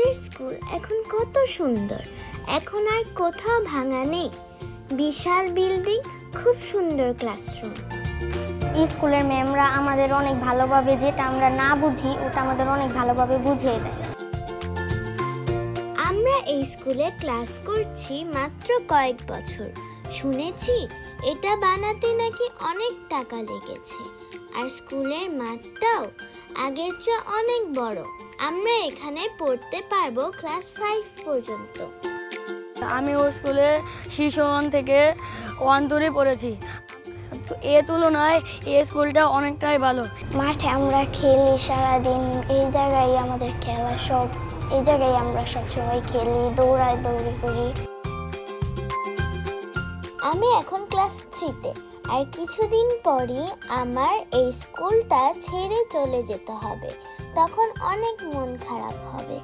আমাদের স্কুল এখন কত সুন্দর, এখন আর কোথাও ভাঙা নেই। বিশাল বিল্ডিং, খুব সুন্দর ক্লাসরুম। স্কুলের ম্যামরা আমাদের অনেক ভালোভাবে, যেটা আমরা না বুঝি ওটা আমাদের অনেক ভালোভাবে বুঝিয়ে দেয়। আমরা এই স্কুলে ক্লাস করছি মাত্র কয়েক বছর। শুনেছি এটা বানাতে নাকি অনেক টাকা লেগেছে, আর স্কুলের মাঠটাও আগের চেয়ে অনেক বড়। আমরা এখানে পড়তে পারবো ক্লাস 5 পর্যন্ত। আমি ও স্কুলে শিশু 1 থেকে 1 ধরে পড়েছি। এ তুলনায় এই স্কুলটা অনেকটাই ভালো। মাঠে আমরা খেলি সারাদিন, এই জায়গায় আমাদের খেলা সব, এই জায়গায় আমরা সবসময় খেলি, দৌড়ি করি। আমি এখন ক্লাস 3-তে, আর কিছুদিন পরই আমার এই স্কুলটা ছেড়ে চলে যেতে হবে। তখন অনেক মন খারাপ হবে।